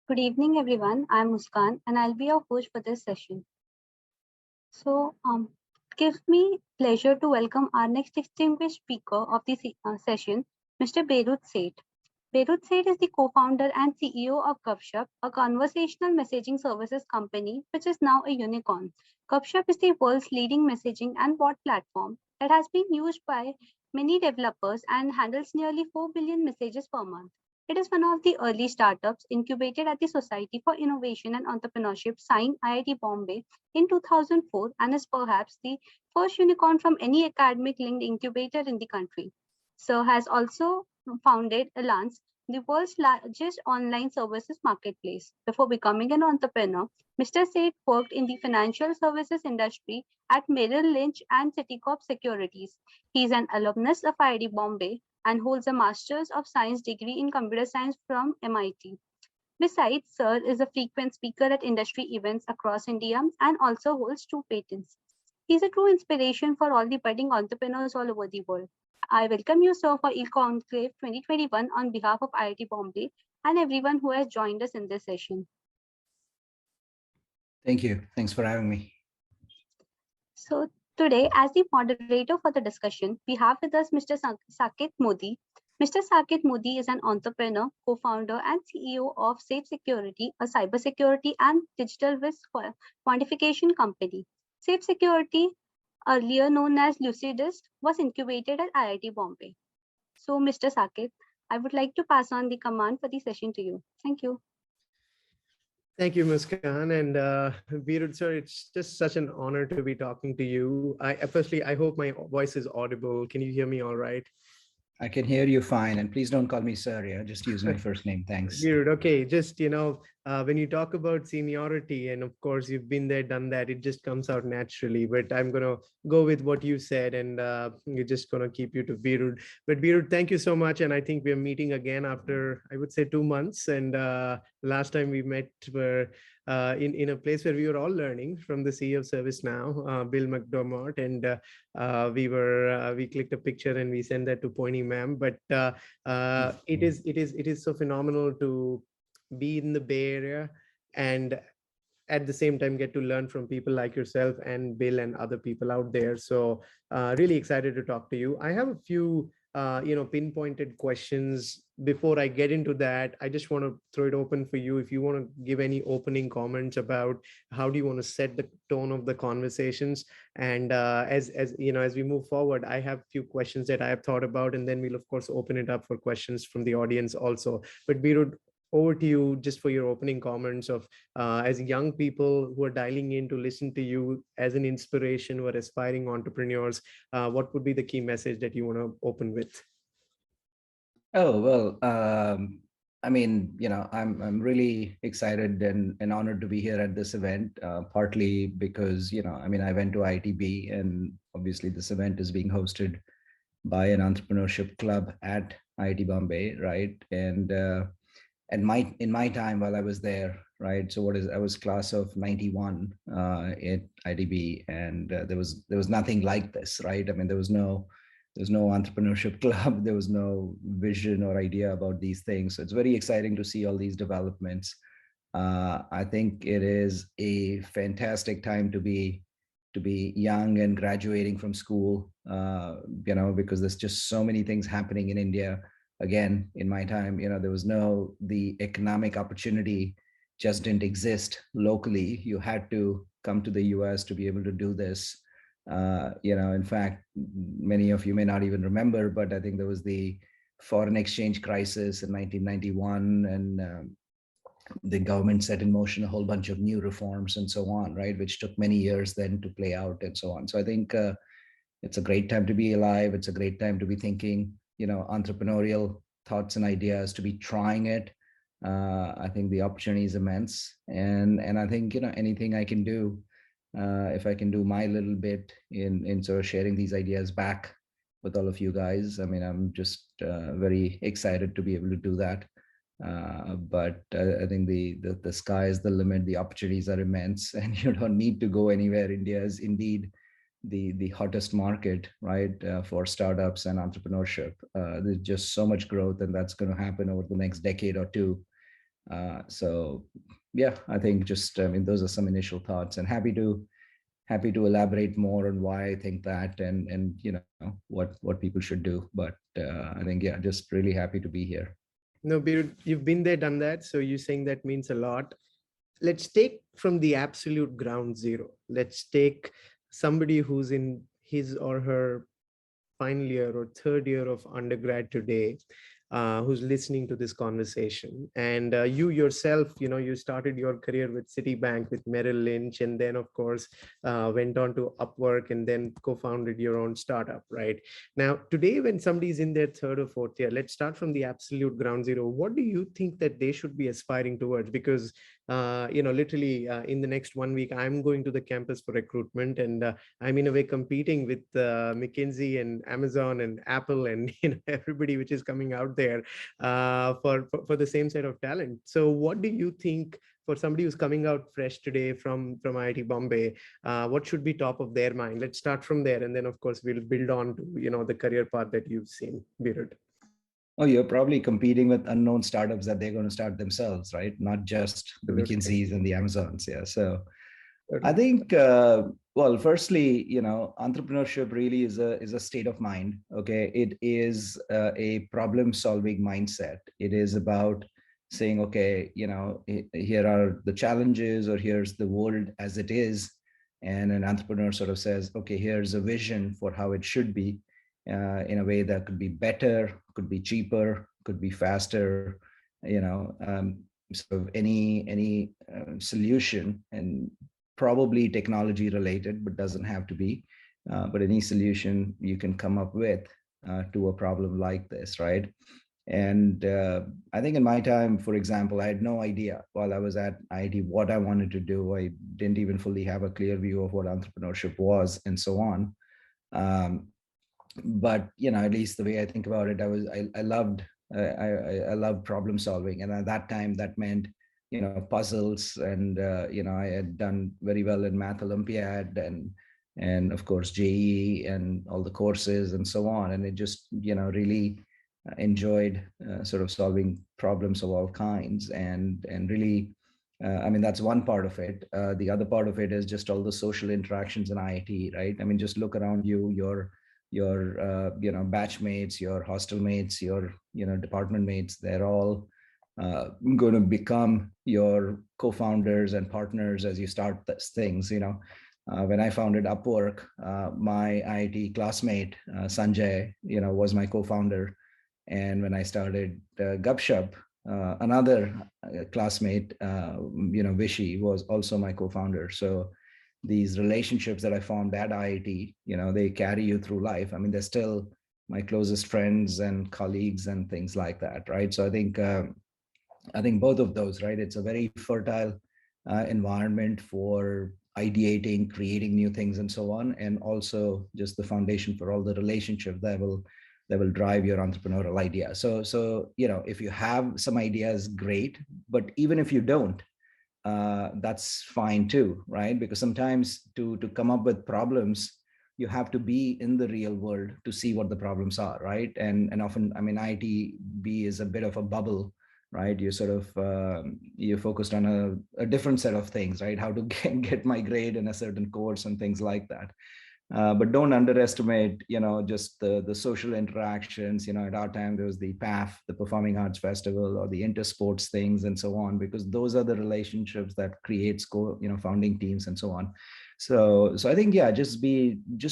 Good evening, everyone. I'm Muskan, and I'll be your host for this session. So, gives me pleasure to welcome our next distinguished speaker of the session, Mr. Beerud Sheth. Beerud Sheth is the co-founder and CEO of Gupshup, a conversational messaging services company, which is now a unicorn. Gupshup is the world's leading messaging and bot platform that has been used by many developers and handles nearly 4 billion messages per month. It is one of the early startups incubated at the Society for Innovation and Entrepreneurship, SINE, IIT Bombay in 2004, and is perhaps the first unicorn from any academic linked incubator in the country. Sir has also founded Allianz, the world's largest online services marketplace. Before becoming an entrepreneur, Mr. Seth worked in the financial services industry at Merrill Lynch and Citicorp Securities. He is an alumnus of IIT Bombay and holds a Master's of Science degree in Computer Science from MIT. Besides, Sir is a frequent speaker at industry events across India and also holds two patents. He is a true inspiration for all the budding entrepreneurs all over the world. I welcome you, sir, for E-Conclave 2021 on behalf of IIT Bombay and everyone who has joined us in this session. Thank you. Thanks for having me. So today, as the moderator for the discussion, we have with us Mr. Saket Modi. Mr. Saket Modi is an entrepreneur, co-founder and CEO of Safe Security, a cybersecurity and digital risk quantification company. Safe Security, earlier known as Lucidist, was incubated at IIT Bombay. So, Mr. Saket, I would like to pass on the command for the session to you. Thank you. Thank you, Muskan. And Beerud, sir, it's just such an honor to be talking to you. Firstly, I hope my voice is audible. Can you hear me all right? I can hear you fine. And please don't call me sir. Yeah, just use my first name. Thanks. Beerud, okay. Just, when you talk about seniority, and of course, you've been there, done that, it just comes out naturally. But I'm going to go with what you said, and we're just going to keep you to Beerud. But Beerud, thank you so much. And I think we're meeting again after, I would say, 2 months. And last time we met were in a place where we were all learning from the CEO of ServiceNow, Bill McDermott, and we clicked a picture and we sent that to Pointy ma'am. But it is so phenomenal to be in the Bay Area and at the same time get to learn from people like yourself and Bill and other people out there. So really excited to talk to you. I have a few pinpointed questions. Before I get into that, I just want to throw it open for you. If you want to give any opening comments about how do you want to set the tone of the conversations, and as we move forward, I have a few questions that I have thought about, and then we'll of course open it up for questions from the audience also. But Beerud, over to you just for your opening comments of as young people who are dialing in to listen to you as an inspiration, who are aspiring entrepreneurs, what would be the key message that you want to open with? Oh, well, I'm really excited and honored to be here at this event, partly because, I went to IITB, and obviously this event is being hosted by an entrepreneurship club at IIT Bombay, right? And in my time while I was there, right? So I was class of 91 at IDB, and there was nothing like this, right? I mean, there was no entrepreneurship club, there was no vision or idea about these things. So it's very exciting to see all these developments. I think it is a fantastic time to be young and graduating from school, because there's just so many things happening in India. Again, in my time, there was the economic opportunity just didn't exist locally. You had to come to the US to be able to do this. In fact, many of you may not even remember, but I think there was the foreign exchange crisis in 1991, and the government set in motion a whole bunch of new reforms and so on, right, which took many years then to play out and so on. So I think it's a great time to be alive. It's a great time to be thinking, entrepreneurial thoughts and ideas, to be trying it. I think the opportunity is immense, and I think anything I can do, if I can do my little bit in sort of sharing these ideas back with all of you guys. I mean, I'm just very excited to be able to do that. But I think the sky is the limit. The opportunities are immense, and you don't need to go anywhere. India is indeed the hottest market, right, for startups and entrepreneurship. There's just so much growth, and that's going to happen over the next decade or two. So yeah, I think just, I mean, those are some initial thoughts, and happy to elaborate more on why I think that, and you know, what people should do. But I think, yeah, just really happy to be here. No, Beerud, you've been there, done that. So you saying that means a lot. Let's take from the absolute ground zero. Let's take somebody who's in his or her final year or third year of undergrad today, who's listening to this conversation. And you yourself, you started your career with Citibank, with Merrill Lynch, and then of course went on to Upwork, and then co-founded your own startup, right? Now, today, when somebody's in their third or fourth year, let's start from the absolute ground zero. What do you think that they should be aspiring towards? Because literally in the next 1 week, I'm going to the campus for recruitment, and I'm in a way competing with McKinsey and Amazon and Apple and everybody which is coming out there for the same set of talent. So what do you think for somebody who's coming out fresh today from IIT Bombay, what should be top of their mind? Let's start from there, and then of course we'll build on to the career path that you've seen, Beerud. Oh, you're probably competing with unknown startups that they're going to start themselves, right? Not just the McKinseys and the Amazons. Yeah. So I think, well, firstly, entrepreneurship really is a state of mind. Okay. It is a problem solving mindset. It is about saying, okay, here are the challenges, or here's the world as it is. And an entrepreneur sort of says, okay, here's a vision for how it should be, in a way that could be better, could be cheaper, could be faster, sort of any solution, and probably technology related, but doesn't have to be, but any solution you can come up with to a problem like this, right? And I think in my time, for example, I had no idea while I was at IIT what I wanted to do. I didn't even fully have a clear view of what entrepreneurship was, and so on. But at least the way I think about it, I loved problem solving, and at that time that meant puzzles, and I had done very well in Math Olympiad, and of course JEE and all the courses and so on, and it just really enjoyed sort of solving problems of all kinds, and really I mean, that's one part of it. The other part of it is just all the social interactions in IIT, right? I mean, just look around you, your batch mates, your hostel mates, your department mates, they're all going to become your co-founders and partners as you start things. When I founded Upwork, my IIT classmate Sanjay was my co-founder, and when I started Gupshup, another classmate Vishy was also my co-founder. So these relationships that I formed at IIT, they carry you through life. I mean, they're still my closest friends and colleagues and things like that, right? So I think both of those, right? It's a very fertile environment for ideating, creating new things, and so on, and also just the foundation for all the relationships that will drive your entrepreneurial idea. So if you have some ideas, great, but even if you don't, that's fine too, right? Because sometimes to come up with problems, you have to be in the real world to see what the problems are, right? And often, I mean, IITB is a bit of a bubble, right? You sort of you're focused on a different set of things, right? How to get my grade in a certain course and things like that. But don't underestimate, just the social interactions. At our time, there was the PAF, the Performing Arts Festival, or the intersports things, and so on, because those are the relationships that creates founding teams and so on. So I think, yeah, just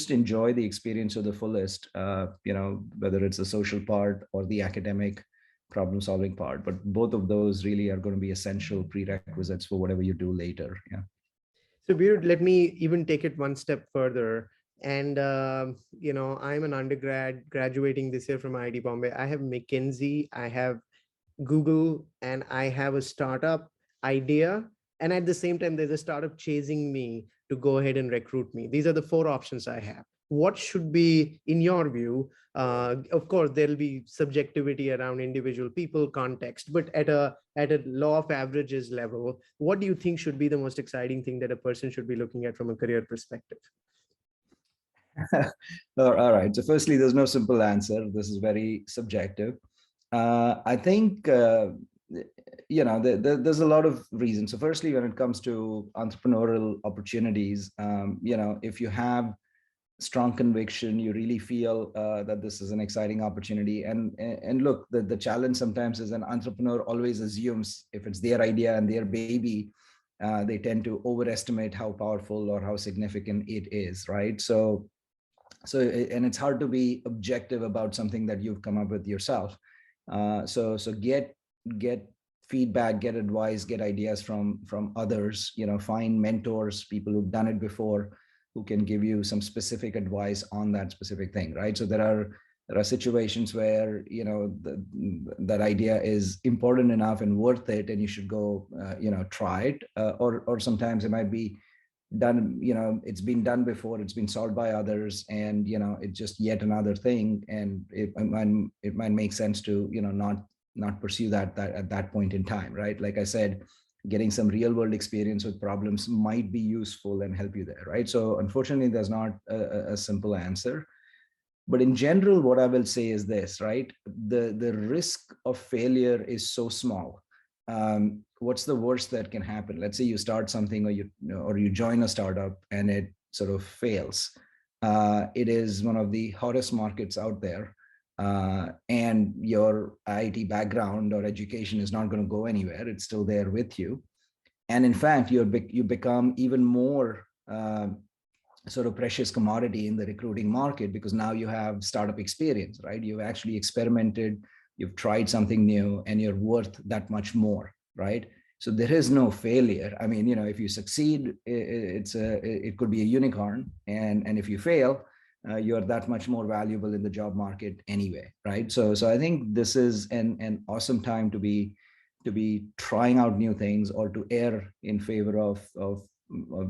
enjoy the experience to the fullest, whether it's the social part or the academic problem solving part. But both of those really are going to be essential prerequisites for whatever you do later. Yeah. So Beerud, let me even take it one step further. And, I'm an undergrad graduating this year from IIT Bombay. I have McKinsey, I have Google, and I have a startup idea. And at the same time, there's a startup chasing me to go ahead and recruit me. These are the 4 options I have. What should be, in your view, of course, there'll be subjectivity around individual people, context, but at a law of averages level, what do you think should be the most exciting thing that a person should be looking at from a career perspective? All right. So firstly, there's no simple answer. This is very subjective. I think there's a lot of reasons. So firstly, when it comes to entrepreneurial opportunities, if you have strong conviction, you really feel that this is an exciting opportunity. And look, the challenge sometimes is an entrepreneur always assumes if it's their idea and their baby, they tend to overestimate how powerful or how significant it is, right? And it's hard to be objective about something that you've come up with yourself. So get feedback, get advice, get ideas from others. Find mentors, people who've done it before, who can give you some specific advice on that specific thing, right? So there are situations where that idea is important enough and worth it, and you should go try it. Or sometimes it might be done, it's been done before, it's been solved by others, and it's just yet another thing, and it might make sense to not pursue that at that point in time, right? Like I said, getting some real world experience with problems might be useful and help you there, right? So unfortunately, there's not a simple answer. But in general, what I will say is this, right? The risk of failure is so small. What's the worst that can happen? Let's say you start something, or you join a startup and it sort of fails. It is one of the hottest markets out there. And your IIT background or education is not going to go anywhere. It's still there with you. And in fact, you become even more sort of precious commodity in the recruiting market, because now you have startup experience, right? You've actually experimented, you've tried something new, and you're worth that much more, right? So there is no failure. I mean, if you succeed, it could be a unicorn, and if you fail, you're that much more valuable in the job market anyway, right? So I think this is an awesome time to be trying out new things, or to err in favor of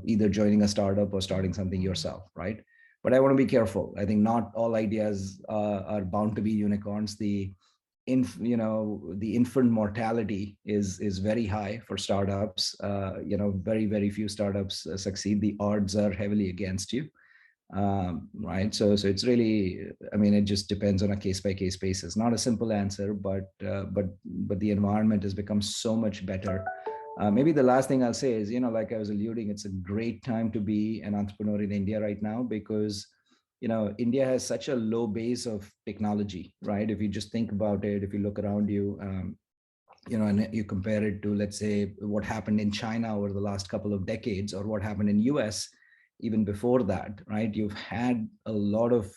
either joining a startup or starting something yourself, right? But I want to be careful. I think not all ideas are bound to be unicorns. The infant mortality is very high for startups. Very few startups succeed. The odds are heavily against you, right? So it's really, I mean, it just depends on a case by case basis. Not a simple answer, but the environment has become so much better. Maybe the last thing I'll say is, like I was alluding, it's a great time to be an entrepreneur in India right now, because India has such a low base of technology, right? If you just think about it, if you look around you, and you compare it to, let's say, what happened in China over the last couple of decades, or what happened in US even before that, right? You've had a lot of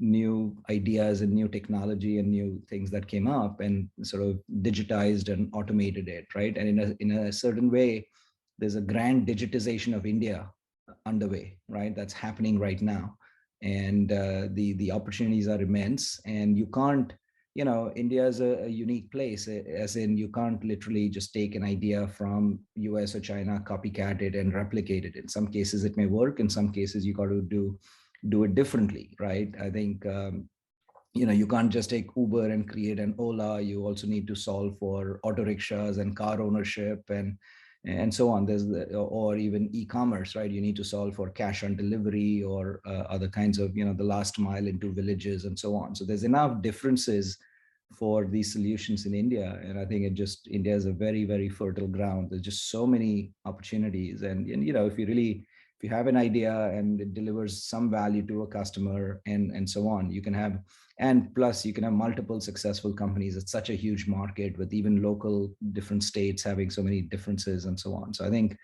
new ideas and new technology and new things that came up and sort of digitized and automated it, right? And in a certain way, there's a grand digitization of India underway, right? That's happening right now. And the opportunities are immense, and you can't, India is a unique place, as in you can't literally just take an idea from US or China, copycat it and replicate it. In some cases it may work, in some cases you got to do it differently, right? I think you can't just take Uber and create an Ola. You also need to solve for auto rickshaws and car ownership and so on. Or even e-commerce, right? You need to solve for cash on delivery, or other kinds of the last mile into villages and so on. So there's enough differences for these solutions in India, and I think India is a very, very fertile ground. There's just so many opportunities, and if you have an idea and it delivers some value to a customer and so on, you can have, and plus you can have multiple successful companies. It's such a huge market, with even local different states having so many differences and so on. So I think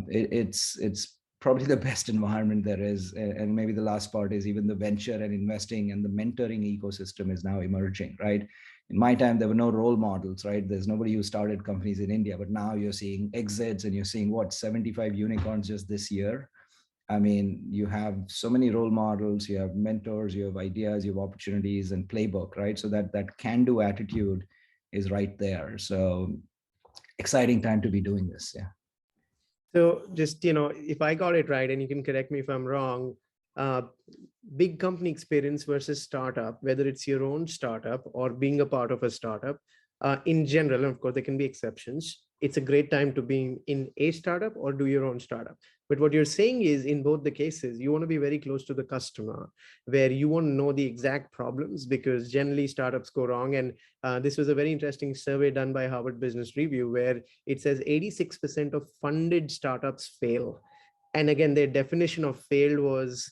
it's probably the best environment there is. And maybe the last part is, even the venture and investing and the mentoring ecosystem is now emerging, right? In my time, there were no role models, right? There's nobody who started companies in India, but now you're seeing exits, and you're seeing 75 unicorns just this year. I mean, you have so many role models, you have mentors, you have ideas, you have opportunities and playbook, right? So that can-do attitude is right there. So exciting time to be doing this. Yeah. So just, if I got it right, and you can correct me if I'm wrong, big company experience versus startup, whether it's your own startup or being a part of a startup, in general, and of course there can be exceptions, it's a great time to be in a startup or do your own startup. But what you're saying is, in both the cases, you want to be very close to the customer, where you want to know the exact problems, because generally startups go wrong. And this was a very interesting survey done by Harvard Business Review, where it says 86% of funded startups fail. And again, their definition of failed was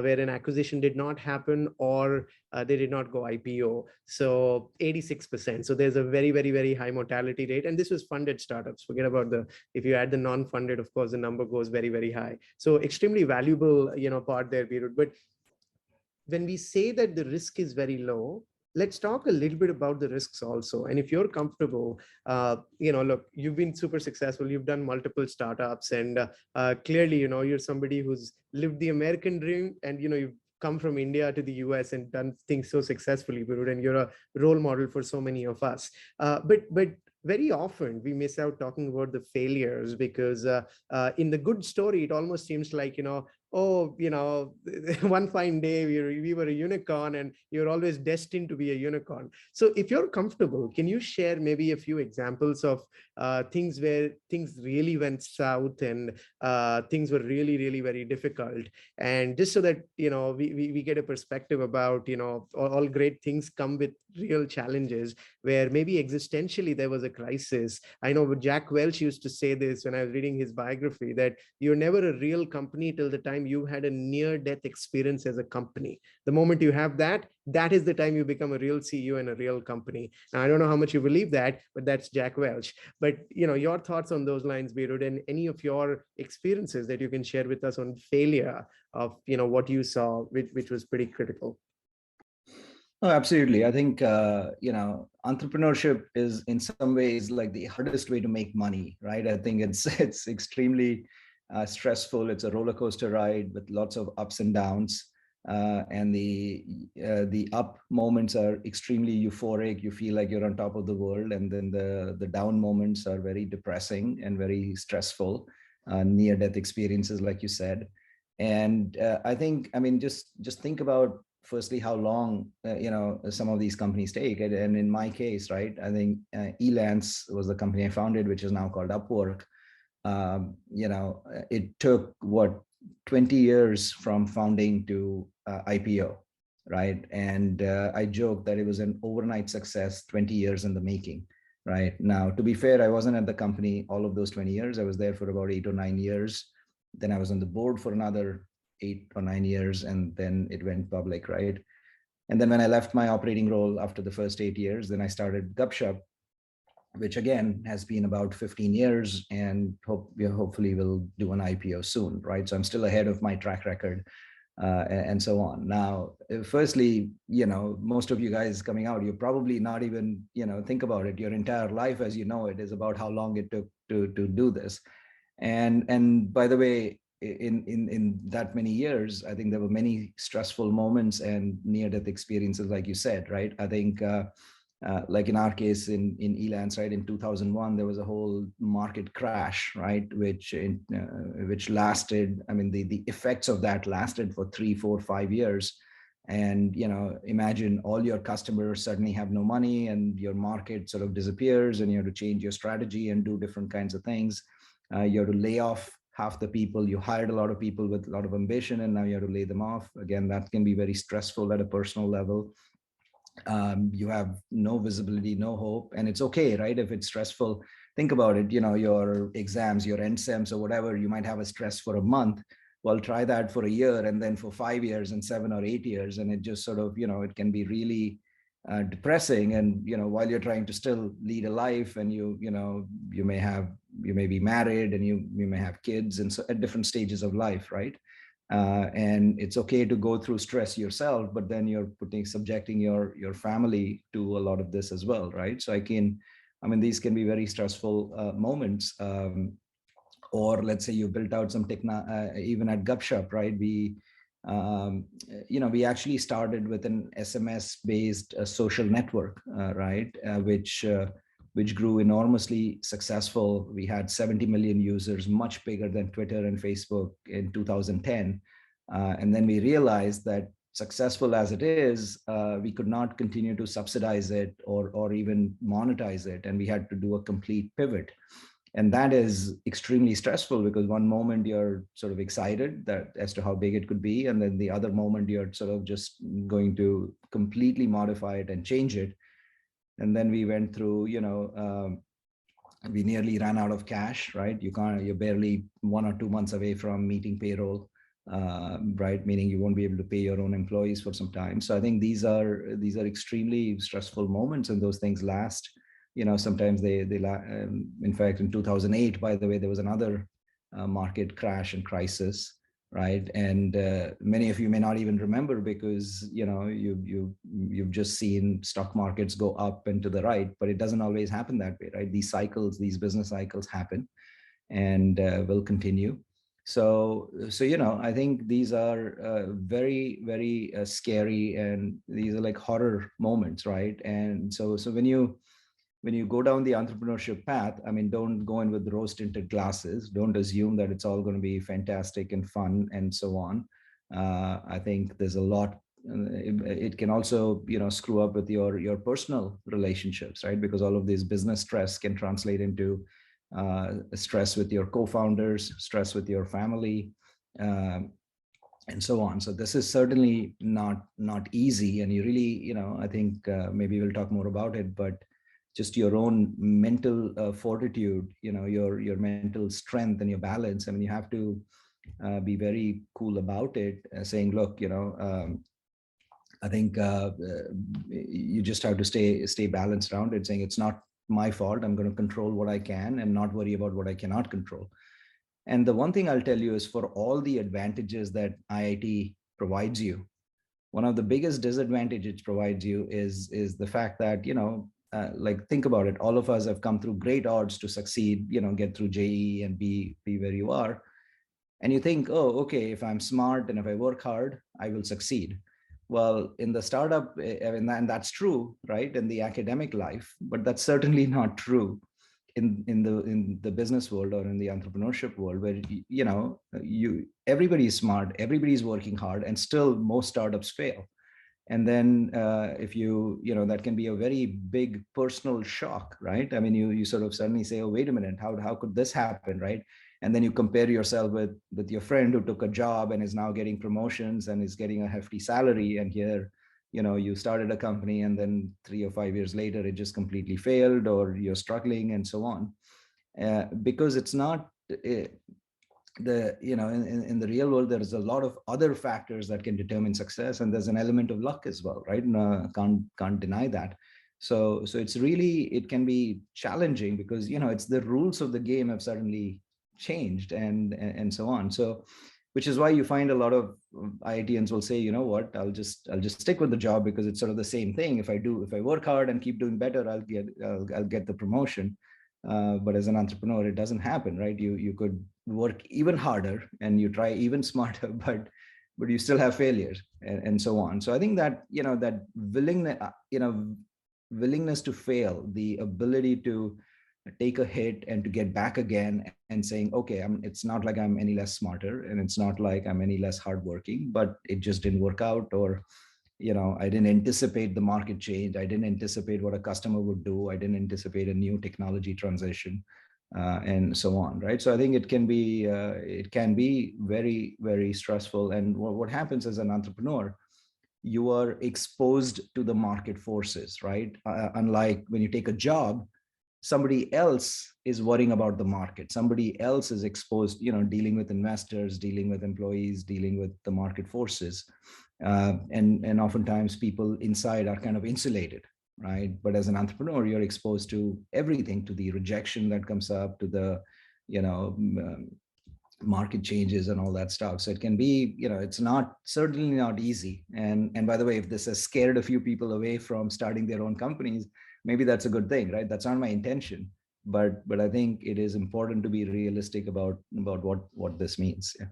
where an acquisition did not happen, or they did not go IPO. So 86%. So there's a very, very, very high mortality rate. And this was funded startups. Forget about if you add the non-funded, of course, the number goes very, very high. So extremely valuable, part there, Beerud. But when we say that the risk is very low, let's talk a little bit about the risks also. And if you're comfortable, look, you've been super successful. You've done multiple startups, and clearly, you're somebody who's lived the American dream, and, you've come from India to the US and done things so successfully, Beerud, and you're a role model for so many of us. But very often we miss out talking about the failures, because in the good story, it almost seems like, oh, one fine day we were a unicorn and you're always destined to be a unicorn. So if you're comfortable, can you share maybe a few examples of things where things really went south and things were really, really very difficult? And just so that, we get a perspective about, all great things come with real challenges, where maybe existentially there was a crisis. I know Jack Welch used to say this when I was reading his biography, that you're never a real company till the time you had a near-death experience as a company. The moment you have that, that is the time you become a real CEO in a real company. Now, I don't know how much you believe that, but that's Jack Welch. But, your thoughts on those lines, Beerud, and any of your experiences that you can share with us on failure of, what you saw, which was pretty critical. Oh, absolutely. I think, entrepreneurship is in some ways like the hardest way to make money, right? I think it's extremely stressful. It's a roller coaster ride with lots of ups and downs. And the up moments are extremely euphoric. You feel like you're on top of the world. And then the down moments are very depressing and very stressful, near-death experiences, like you said. And I think, just think about firstly how long some of these companies take. And in my case, right, I think Elance was the company I founded, which is now called Upwork. It took 20 years from founding to IPO, right? And I joke that it was an overnight success, 20 years in the making. Right now, to be fair, I wasn't at the company all of those 20 years. I was there for about 8 or 9 years. Then I was on the board for another 8 or 9 years, and then it went public, right? And then when I left my operating role after the first 8 years, then I started Gupshup, which again has been about 15 years, and hopefully will do an IPO soon, right? So I'm still ahead of my track record, and so on. Now, firstly, most of you guys coming out, you're probably not even, think about it. Your entire life, as you know, it is about how long it took to do this. And by the way, in that many years, I think there were many stressful moments and near-death experiences, like you said, right? I think, like in our case in Elance, right, in 2001, there was a whole market crash, right, which lasted. The effects of that lasted for 3, 4, 5 years. And imagine all your customers suddenly have no money, and your market sort of disappears, and you have to change your strategy and do different kinds of things. You have to lay off half the people. You hired a lot of people with a lot of ambition, and now you have to lay them off. Again, that can be very stressful at a personal level. You have no visibility, no hope, and it's okay, right? If it's stressful, think about it. Your exams, your NSEMs or whatever, you might have a stress for a month. Well, try that for a year, and then for 5 years and 7 or 8 years, and it just sort of, it can be really depressing. And while you're trying to still lead a life, and you may be married, and you may have kids, and so at different stages of life, right? And it's okay to go through stress yourself, but then you're subjecting your family to a lot of this as well, right? So these can be very stressful moments. Or let's say you built out some even at Gupshup, right? We actually started with an SMS-based social network, right? Which grew enormously successful. We had 70 million users, much bigger than Twitter and Facebook in 2010. And then we realized that, successful as it is, we could not continue to subsidize it or even monetize it. And we had to do a complete pivot. And that is extremely stressful because one moment you're sort of excited that as to how big it could be, and then the other moment you're sort of just going to completely modify it and change it. And then we went through, we nearly ran out of cash, right? You're barely 1 or 2 months away from meeting payroll, right? Meaning you won't be able to pay your own employees for some time. So I think these are extremely stressful moments, and those things last. Sometimes in fact, in 2008, by the way, there was another market crash and crisis, right? And many of you may not even remember because you've just seen stock markets go up and to the right, but it doesn't always happen that way, right? These cycles, these business cycles happen and will continue. So I think these are very, very scary, and these are like horror moments, right? And so when you go down the entrepreneurship path, I mean, don't go in with rose tinted glasses. Don't assume that it's all going to be fantastic and fun and so on. I think there's a lot. It can also, screw up with your personal relationships, right? Because all of this business stress can translate into stress with your co-founders, stress with your family, and so on. So this is certainly not easy. And you really, I think maybe we'll talk more about it, but just your own mental fortitude, your mental strength and your balance. I mean, you have to be very cool about it, saying, look, I think you just have to stay balanced around it, saying it's not my fault. I'm going to control what I can and not worry about what I cannot control. And the one thing I'll tell you is, for all the advantages that IIT provides you, one of the biggest disadvantages it provides you is the fact that, like, think about it. All of us have come through great odds to succeed, get through JEE and be where you are. And you think, oh, okay, if I'm smart and if I work hard, I will succeed. Well, in the startup, and that's true, right? In the academic life, but that's certainly not true in the business world or in the entrepreneurship world, where everybody is smart, everybody's working hard, and still most startups fail. And then if that can be a very big personal shock, right? I mean, you sort of suddenly say, oh, wait a minute, how could this happen, right? And then you compare yourself with your friend who took a job and is now getting promotions and is getting a hefty salary, and here you started a company and then 3 or 5 years later it just completely failed, or you're struggling and so on, because it's not in the real world. There's a lot of other factors that can determine success, and there's an element of luck as well, right? Can't deny that. So it can be challenging because it's the rules of the game have suddenly changed and so on. So which is why you find a lot of IITians will say, you know what, I'll just stick with the job because it's sort of the same thing. If I work hard and keep doing better, I'll get the promotion. But as an entrepreneur, it doesn't happen, right? You could work even harder and you try even smarter, but you still have failures and so on. So I think that that willingness to fail, the ability to take a hit and to get back again and saying, okay, it's not like I'm any less smarter, and it's not like I'm any less hardworking, but it just didn't work out, or I didn't anticipate the market change. I didn't anticipate what a customer would do. I didn't anticipate a new technology transition, and so on, right? So I think it can be very, very stressful. And what happens as an entrepreneur, you are exposed to the market forces, right? Unlike when you take a job, somebody else is worrying about the market. Somebody else is exposed, dealing with investors, dealing with employees, dealing with the market forces. And oftentimes people inside are kind of insulated, right? But as an entrepreneur, you're exposed to everything, to the rejection that comes up, to the, market changes and all that stuff. So it can be, it's certainly not easy. And by the way, if this has scared a few people away from starting their own companies, maybe that's a good thing, right? That's not my intention, but I think it is important to be realistic about what this means. Yeah.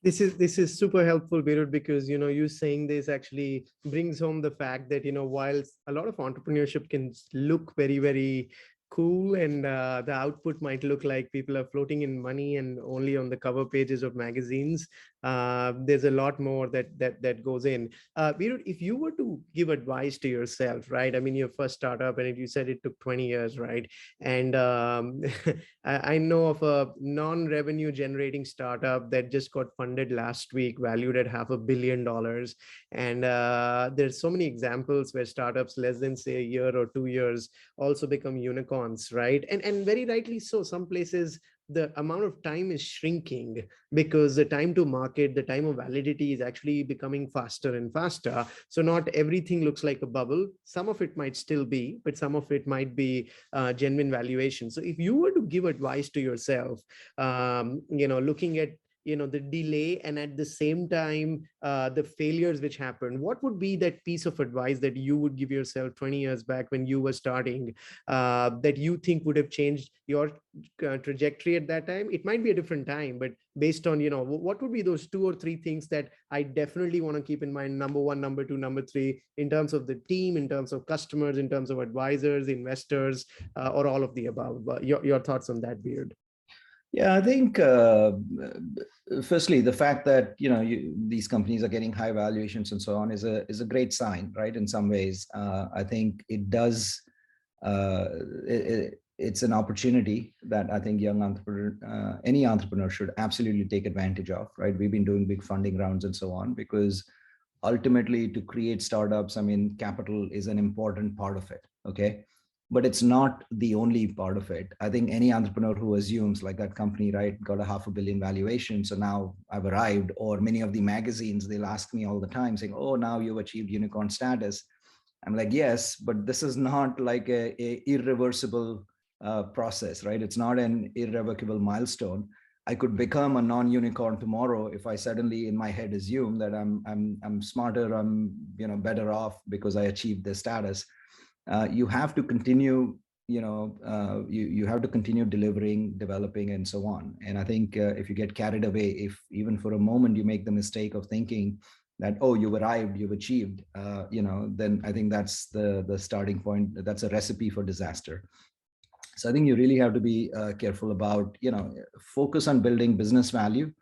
This is super helpful, Beerud, because you saying this actually brings home the fact that while a lot of entrepreneurship can look very, very cool, and the output might look like people are floating in money and only on the cover pages of magazines. There's a lot more that goes in. Beerud, if you were to give advice to yourself, right? I mean, your first startup, and you said it took 20 years, right? And I know of a non-revenue generating startup that just got funded last week, valued at $500 million. And there's so many examples where startups less than say a year or 2 years also become unicorns, right? And very rightly so. Some places the amount of time is shrinking because the time to market, the time of validity is actually becoming faster and faster. So not everything looks like a bubble. Some of it might still be, but some of it might be genuine valuation. So if you were to give advice to yourself, looking at the delay and at the same time the failures which happened, what would be that piece of advice that you would give yourself 20 years back when you were starting, that you think would have changed your trajectory at that time? It might be a different time, but based on what would be those 2 or 3 things that I definitely want to keep in mind? Number one, number two, number three, in terms of the team, in terms of customers, in terms of advisors, investors, or all of the above. Your thoughts on that, Beerud? Yeah, I think firstly, the fact that these companies are getting high valuations and so on is a great sign, right? In some ways, I think it does. It's an opportunity that I think young entrepreneur, any entrepreneur should absolutely take advantage of, right? We've been doing big funding rounds and so on because ultimately to create startups, I mean, capital is an important part of it. Okay. But it's not the only part of it. I think any entrepreneur who assumes like that company, right, got a $500 million valuation, so now I've arrived, or many of the magazines, they'll ask me all the time saying, oh, now you've achieved unicorn status. I'm like, yes, but this is not like a irreversible process, right? It's not an irrevocable milestone. I could become a non-unicorn tomorrow if I suddenly in my head assume that I'm smarter, I'm better off because I achieved this status. You have to continue, you have to continue delivering, developing, and so on. And I think if you get carried away, if even for a moment you make the mistake of thinking that, oh, you've arrived, you've achieved, then I think that's the starting point. That's a recipe for disaster. So I think you really have to be careful about, focus on building business value,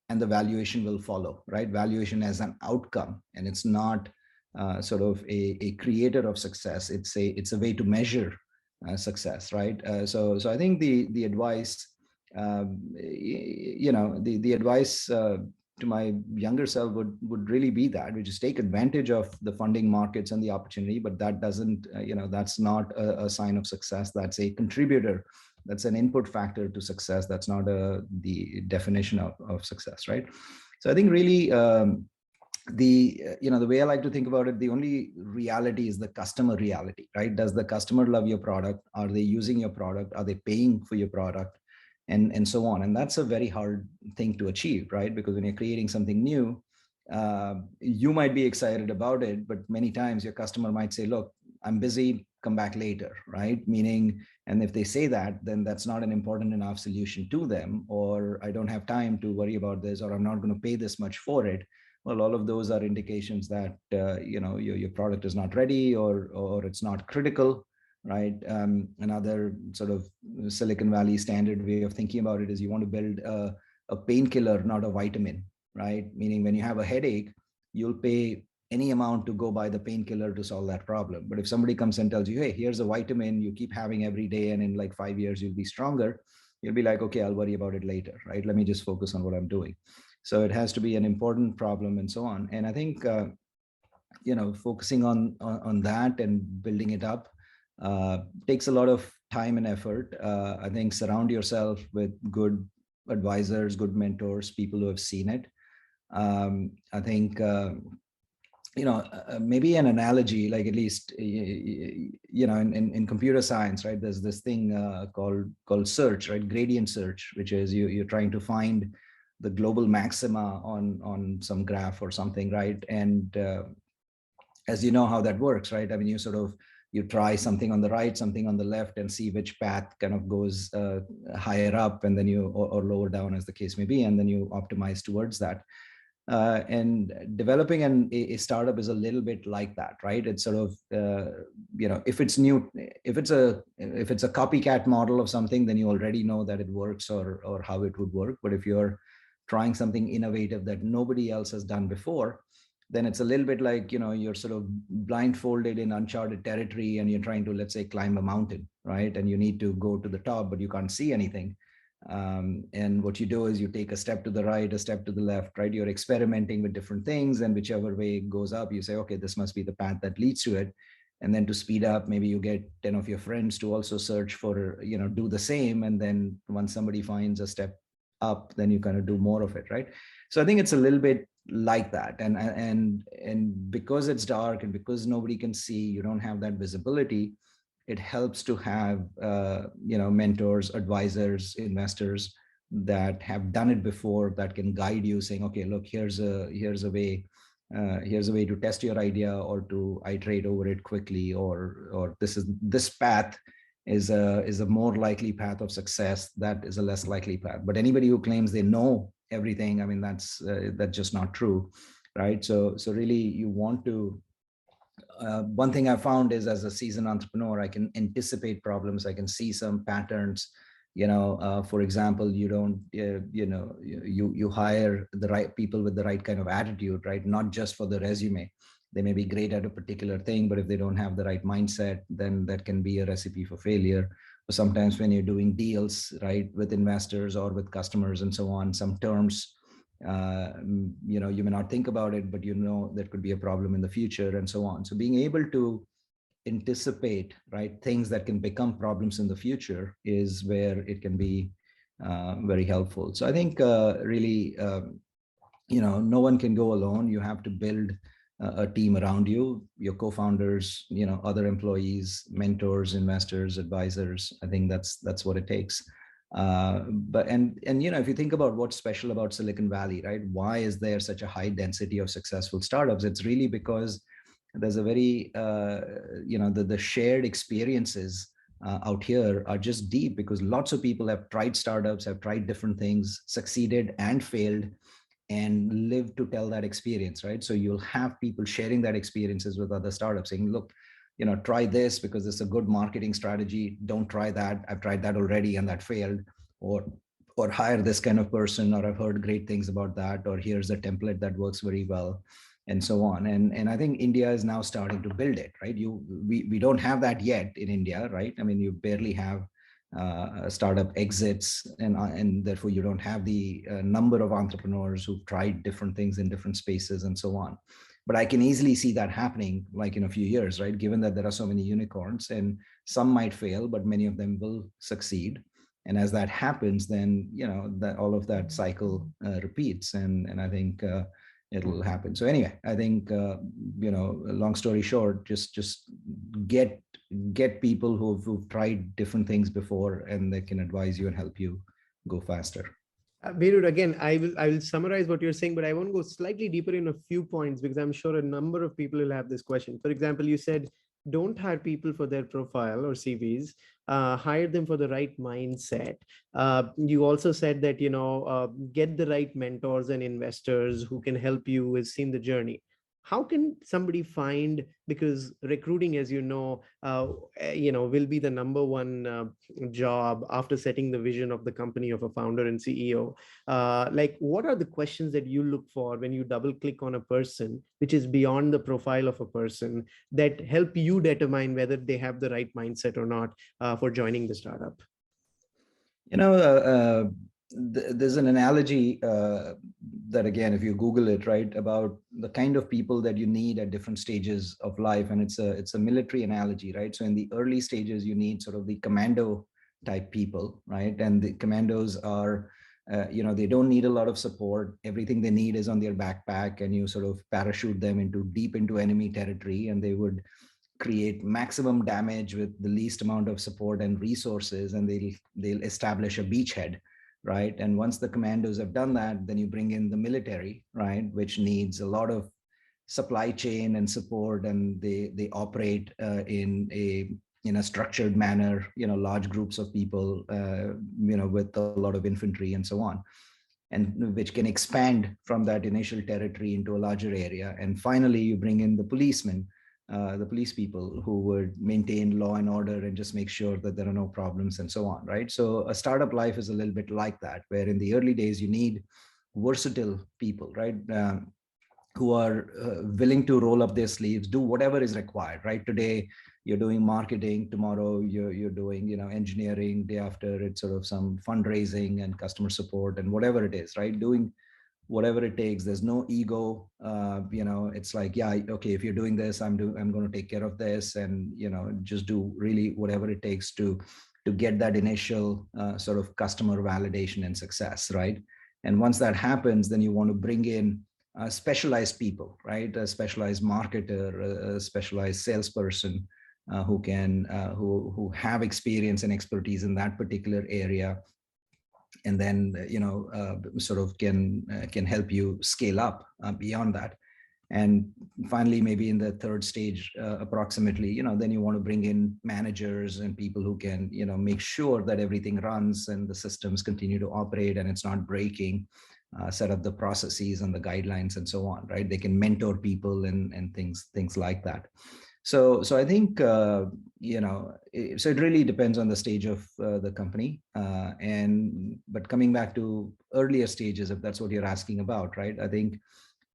and the valuation will follow, right? Valuation as an outcome, and it's not sort of a creator of success. It's a way to measure success, right? So I think the advice, the advice to my younger self would really be that, which is take advantage of the funding markets and the opportunity, but that doesn't, that's not a sign of success. That's a contributor. That's an input factor to success. That's not the definition of success, right? So I think really, the way I like to think about it, the only reality is the customer reality, right? Does the customer love your product? Are they using your product? Are they paying for your product? And so on. And that's a very hard thing to achieve, right? Because when you're creating something new, you might be excited about it, but many times your customer might say, look, I'm busy, come back later, right? Meaning, and if they say that, then that's not an important enough solution to them, or I don't have time to worry about this, or I'm not going to pay this much for it. Well, all of those are indications that your product is not ready, or it's not critical, right? Another sort of Silicon Valley standard way of thinking about it is you want to build a painkiller, not a vitamin, right? Meaning when you have a headache, you'll pay any amount to go buy the painkiller to solve that problem. But if somebody comes and tells you, hey, here's a vitamin you keep having every day, and in like 5 years you'll be stronger, you'll be like, okay, I'll worry about it later, right? Let me just focus on what I'm doing. So it has to be an important problem and so on. And I think, focusing on that and building it up takes a lot of time and effort. I think surround yourself with good advisors, good mentors, people who have seen it. I think, maybe an analogy, like at least, in computer science, right? There's this thing called search, right? Gradient search, which is you're trying to find the global maxima on some graph or something, right? And as you know how that works, right? I mean, you try something on the right, something on the left, and see which path kind of goes higher up, and then or lower down, as the case may be, and then you optimize towards that. And developing a startup is a little bit like that, right? It's sort of, if it's new, if it's a copycat model of something, then you already know that it works or how it would work. But if you're trying something innovative that nobody else has done before, then it's a little bit like, you're sort of blindfolded in uncharted territory and you're trying to, let's say, climb a mountain, right? And you need to go to the top, but you can't see anything. And what you do is you take a step to the right, a step to the left, right? You're experimenting with different things, and whichever way it goes up, you say, okay, this must be the path that leads to it. And then to speed up, maybe you get 10 of your friends to also search for, do the same. And then once somebody finds a step up, then you kind of do more of it, right? So I think it's a little bit like that. And because it's dark and because nobody can see, you don't have that visibility, it helps to have mentors, advisors, investors that have done it before, that can guide you, saying, okay, look, here's a way to test your idea or to iterate over it quickly, or this path is a more likely path of success, that is a less likely path. But anybody who claims they know everything, I mean, that's just not true, right? So really you want to, one thing I found is, as a seasoned entrepreneur, I can anticipate problems. I can see some patterns. For example, you hire the right people with the right kind of attitude, right? Not just for the resume. They may be great at a particular thing, but if they don't have the right mindset, then that can be a recipe for failure. Or sometimes when you're doing deals, right, with investors or with customers and so on, some terms, you may not think about it, but there could be a problem in the future and so on. So being able to anticipate, right, things that can become problems in the future is where it can be very helpful. So I think really, no one can go alone. You have to build a team around you, your co-founders, other employees, mentors, investors, advisors. I think that's what it takes. But if you think about what's special about Silicon Valley, right? Why is there such a high density of successful startups? It's really because there's a very, the shared experiences out here are just deep, because lots of people have tried startups, have tried different things, succeeded and failed, and live to tell that experience, right? So you'll have people sharing that experiences with other startups, saying, look, try this because it's a good marketing strategy. Don't try that. I've tried that already and that failed. Or hire this kind of person, or I've heard great things about that, or here's a template that works very well, and so on. And I think India is now starting to build it, right? We don't have that yet in India, right? I mean, you barely have startup exits, and therefore you don't have the number of entrepreneurs who've tried different things in different spaces and so on. But I can easily see that happening, like in a few years, right? Given that there are so many unicorns, and some might fail, but many of them will succeed. And as that happens, then that all of that cycle repeats, and I think it'll happen. So anyway, I think long story short, just get people who've tried different things before, and they can advise you and help you go faster. Beerud, again, I will summarize what you're saying, but I want to go slightly deeper in a few points, because I'm sure a number of people will have this question. For example, you said, don't hire people for their profile or CVs, hire them for the right mindset. You also said that, get the right mentors and investors who can help you with seeing the journey. How can somebody find, because recruiting, as will be the number one job after setting the vision of the company of a founder and CEO. Like, what are the questions that you look for when you double click on a person, which is beyond the profile of a person, that help you determine whether they have the right mindset or not for joining the startup? There's an analogy that, again, if you Google it, right, about the kind of people that you need at different stages of life, and it's a military analogy, right? So in the early stages, you need sort of the commando type people, right? And the commandos are, they don't need a lot of support. Everything they need is on their backpack, and you sort of parachute them deep into enemy territory, and they would create maximum damage with the least amount of support and resources, and they'll establish a beachhead, right? And once the commandos have done that, then you bring in the military, right, which needs a lot of supply chain and support, and they operate in a structured manner, large groups of people, with a lot of infantry and so on. and which can expand from that initial territory into a larger area. And finally, you bring in the policemen, the police people who would maintain law and order and just make sure that there are no problems and so on, right? So a startup life is a little bit like that, where in the early days, you need versatile people, right? Who are willing to roll up their sleeves, do whatever is required, right? Today, you're doing marketing, tomorrow you're doing, engineering, day after it's sort of some fundraising and customer support and whatever it is, right? Doing whatever it takes. There's no ego. It's like, yeah, okay, if you're doing this, I'm going to take care of this, and just do really whatever it takes to get that initial sort of customer validation and success, right? And once that happens, then you want to bring in specialized people, right? A specialized marketer, a specialized salesperson who have experience and expertise in that particular area, and then sort of can help you scale up beyond that. And finally, maybe in the third stage, approximately, then you want to bring in managers and people who can make sure that everything runs and the systems continue to operate and it's not breaking, set up the processes and the guidelines and so on, right? They can mentor people and things like that. So I think so it really depends on the stage of the company, but coming back to earlier stages, if that's what you're asking about, right? I think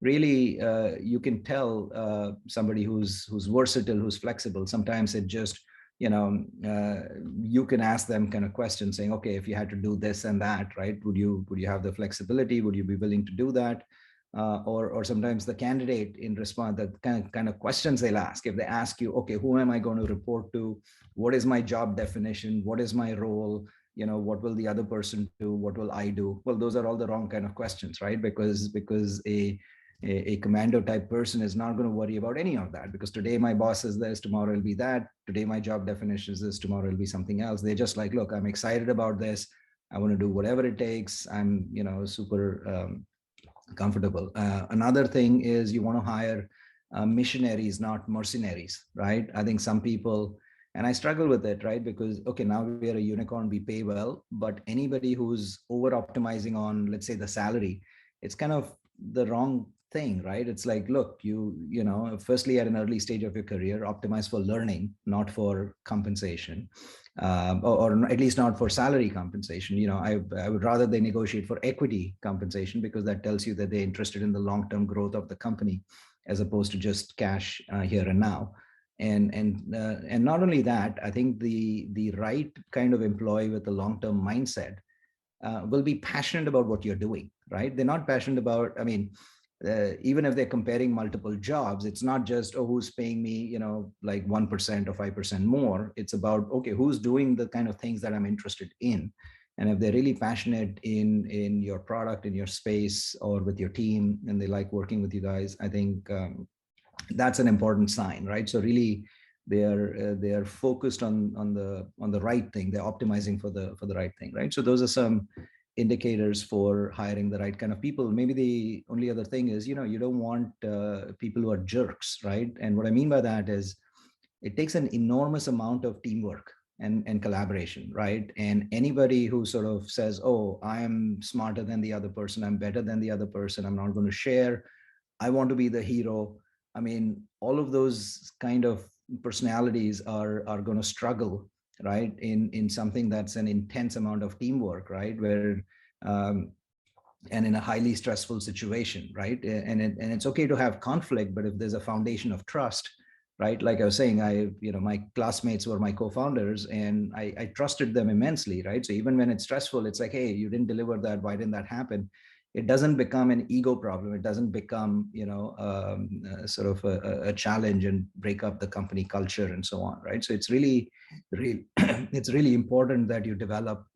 really you can tell somebody who's versatile, who's flexible. Sometimes it just you can ask them kind of questions saying, okay, if you had to do this and that, right, would you have the flexibility? Would you be willing to do that? Or sometimes the candidate in response, the kind of questions they'll ask, if they ask you, okay, who am I going to report to? What is my job definition? What is my role? What will the other person do? What will I do? Well, those are all the wrong kind of questions, right? Because a commando type person is not going to worry about any of that, because today my boss is this, tomorrow it'll be that. Today my job definition is this, tomorrow it'll be something else. They're just like, look, I'm excited about this. I want to do whatever it takes. I'm super comfortable. Another thing is you want to hire missionaries, not mercenaries, right? I think some people, and I struggle with it, right? Because, okay, now we are a unicorn, we pay well, but anybody who's over optimizing on, let's say, the salary, it's kind of the wrong thing, right? It's like, look, firstly, at an early stage of your career, optimize for learning, not for compensation. Or at least not for salary compensation. I would rather they negotiate for equity compensation, because that tells you that they're interested in the long-term growth of the company, as opposed to just cash here and now. And not only that, I think the right kind of employee with a long-term mindset will be passionate about what you're doing, right? They're not passionate about, even if they're comparing multiple jobs, it's not just, oh, who's paying me, like 1% or 5% more. It's about, okay, who's doing the kind of things that I'm interested in. And if they're really passionate in your product, in your space, or with your team, and they like working with you guys, I think that's an important sign, right? So really, they are focused on the right thing. They're optimizing for the right thing, right? So those are some indicators for hiring the right kind of people. Maybe the only other thing is, you don't want people who are jerks, right? And what I mean by that is, it takes an enormous amount of teamwork and collaboration, right? And anybody who sort of says, oh, I'm smarter than the other person, I'm better than the other person, I'm not going to share, I want to be the hero. All of those kind of personalities are going to struggle, right, in something that's an intense amount of teamwork, right, where and in a highly stressful situation, right? And it's okay to have conflict, but if there's a foundation of trust, right, like I was saying, my classmates were my co-founders, and I trusted them immensely, right? So even when it's stressful, it's like, hey, you didn't deliver that, why didn't that happen? It doesn't become an ego problem. It doesn't become, sort of a challenge and break up the company culture and so on, right? So it's really it's really important that you develop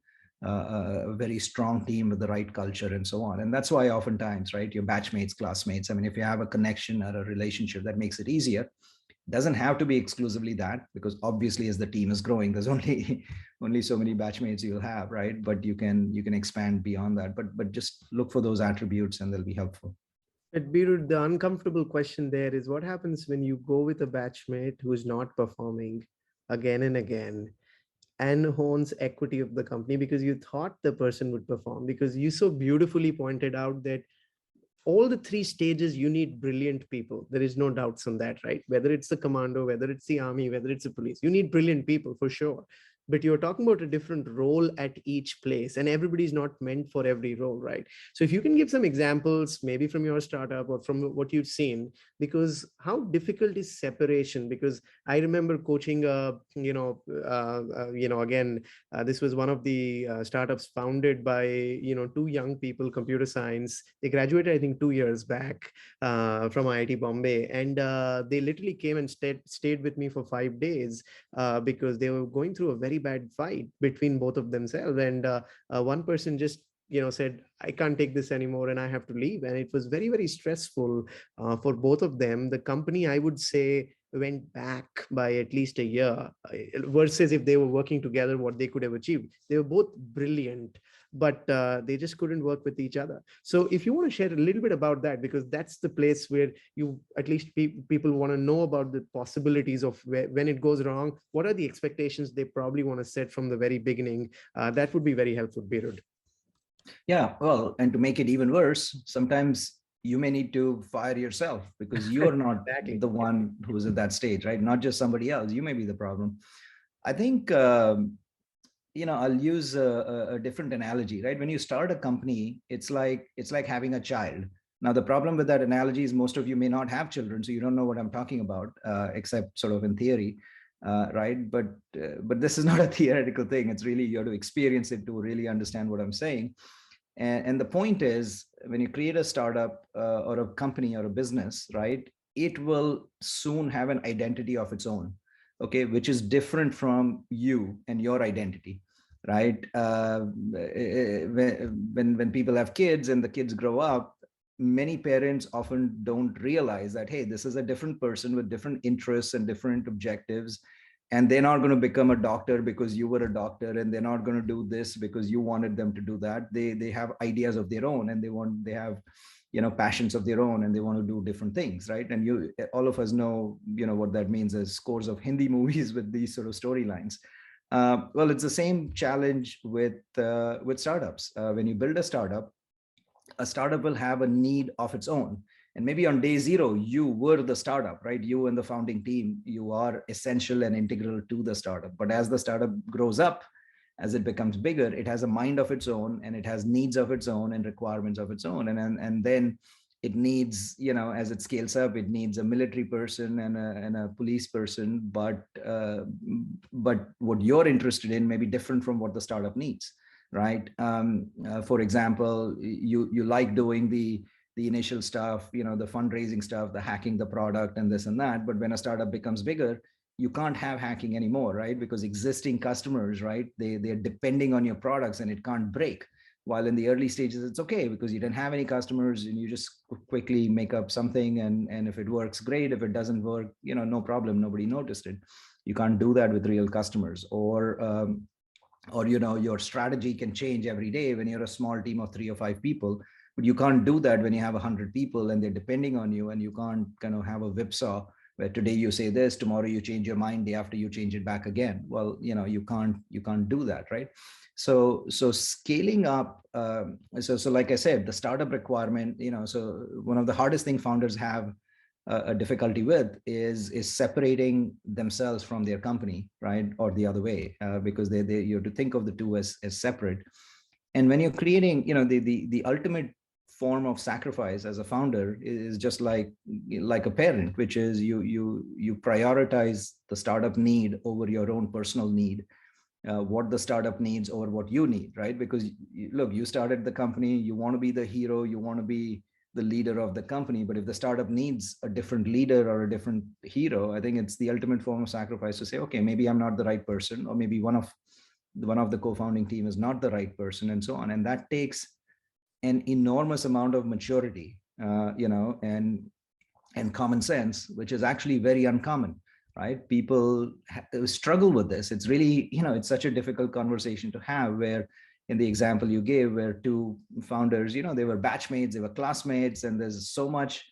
a very strong team with the right culture and so on. And that's why oftentimes, right, your batchmates, classmates, if you have a connection or a relationship, that makes it easier. Doesn't have to be exclusively that, because obviously as the team is growing, there's only so many batchmates you'll have, right? But you can expand beyond that, but just look for those attributes and they'll be helpful. But Beerud, the uncomfortable question there is, what happens when you go with a batchmate who is not performing again and again? and owns equity of the company because you thought the person would perform, because you so beautifully pointed out that all the three stages, you need brilliant people. There is no doubts on that, right? Whether it's the commando, whether it's the army, whether it's the police, you need brilliant people for sure. But you're talking about a different role at each place, and everybody's not meant for every role, right? So if you can give some examples, maybe from your startup or from what you've seen, because how difficult is separation? Because I remember coaching, again, this was one of the startups founded by, two young people, computer science. They graduated, I think, 2 years back from IIT Bombay. And they literally came and stayed with me for 5 days because they were going through a very bad fight between both of themselves. And one person just said, I can't take this anymore and I have to leave. And it was very, very stressful for both of them. The company, I would say, went back by at least a year versus if they were working together, what they could have achieved. They were both brilliant, but they just couldn't work with each other. So if you want to share a little bit about that, because that's the place where you, at least people want to know about the possibilities of when it goes wrong, what are the expectations they probably want to set from the very beginning. That would be very helpful, Beerud. Yeah, well, and to make it even worse, sometimes you may need to fire yourself because you are not Exactly. the one who's at that stage, right? Not just somebody else. You may be the problem. I think, I'll use a different analogy, right? When you start a company, it's like having a child. Now, the problem with that analogy is most of you may not have children, so you don't know what I'm talking about, except sort of in theory, right? But this is not a theoretical thing. It's really, you have to experience it to really understand what I'm saying. And the point is, when you create a startup or a company or a business, right, it will soon have an identity of its own, okay, which is different from you and your identity, right? When people have kids and the kids grow up, many parents often don't realize that, hey, this is a different person with different interests and different objectives, and they're not going to become a doctor because you were a doctor, and they're not going to do this because you wanted them to do that. They have ideas of their own, and they have passions of their own, and they want to do different things, right? And all of us know what that means. As scores of Hindi movies with these sort of storylines. Well, it's the same challenge with startups. When you build a startup will have a need of its own. And maybe on day zero, you were the startup, right? You and the founding team, you are essential and integral to the startup. But as the startup grows up, as it becomes bigger, it has a mind of its own, and it has needs of its own and requirements of its own. And then it needs, as it scales up, it needs a military person and a police person. But what you're interested in may be different from what the startup needs, right? For example, you like doing the initial stuff, the fundraising stuff, the hacking the product and this and that. But when a startup becomes bigger, you can't have hacking anymore, right? Because existing customers, right, they're depending on your products and it can't break. While in the early stages, it's okay because you didn't have any customers and you just quickly make up something. And if it works, great. If it doesn't work, no problem. Nobody noticed it. You can't do that with real customers. Or your strategy can change every day when you're a small team of 3 or 5 people. But you can't do that when you have 100 people and they're depending on you, and you can't kind of have a whipsaw where today you say this, tomorrow you change your mind, day after you change it back again. Well, you can't do that, right? So scaling up, so like I said, the startup requirement, so one of the hardest thing founders have a difficulty with is separating themselves from their company, right? Or the other way, because you have to think of the two as separate. And when you're creating, the ultimate form of sacrifice as a founder is just like a parent, which is you prioritize the startup need over your own personal need, what the startup needs over what you need, right? Because look, you started the company, you want to be the hero, you want to be the leader of the company. But if the startup needs a different leader or a different hero, I think it's the ultimate form of sacrifice to say, okay, maybe I'm not the right person, or maybe one of the co-founding team is not the right person, and so on. And that takes an enormous amount of maturity, and common sense, which is actually very uncommon, right? People struggle with this. It's really, it's such a difficult conversation to have, where in the example you gave, where two founders, they were batchmates, they were classmates, and there's so much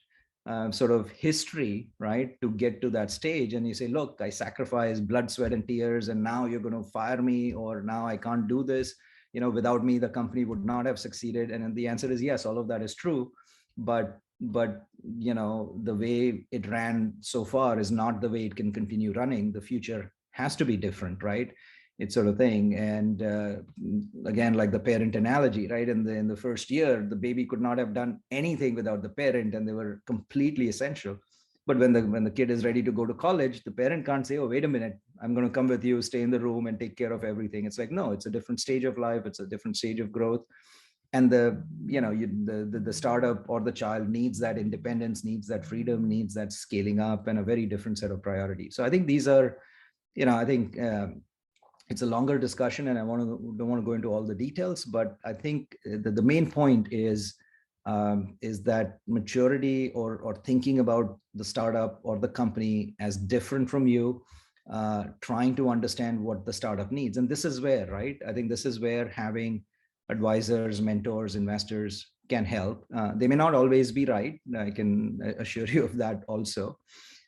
sort of history, right, to get to that stage. And you say, look, I sacrificed blood, sweat, and tears, and now you're going to fire me, or now I can't do this. Without me, the company would not have succeeded. And then the answer is yes, all of that is true. But the way it ran so far is not the way it can continue running. The future has to be different, right? It's sort of thing. And again, like the parent analogy, right? In the first year, the baby could not have done anything without the parent, and they were completely essential. But when the kid is ready to go to college, the parent can't say, oh, wait a minute, I'm going to come with you, stay in the room and take care of everything. It's like, no, it's a different stage of life. It's a different stage of growth. And the startup or the child needs that independence, needs that freedom, needs that scaling up, and a very different set of priorities. So I think these are, I think it's a longer discussion, and don't want to go into all the details, but I think the main point is that maturity or thinking about the startup or the company as different from you, trying to understand what the startup needs. And this is where, right, I think this is where having advisors, mentors, investors can help. They may not always be right, I can assure you of that also.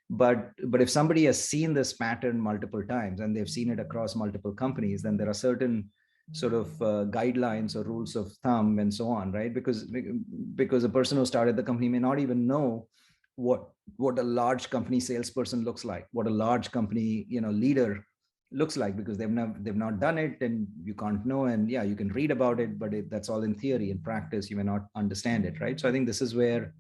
But if somebody has seen this pattern multiple times and they've seen it across multiple companies, then there are certain sort of guidelines or rules of thumb and so on, right? Because a person who started the company may not even know what a large company salesperson looks like, what a large company leader looks like, because they've not done it, and you can't know. And yeah, you can read about it, but that's all in theory. In practice, you may not understand it, right? So I think this is where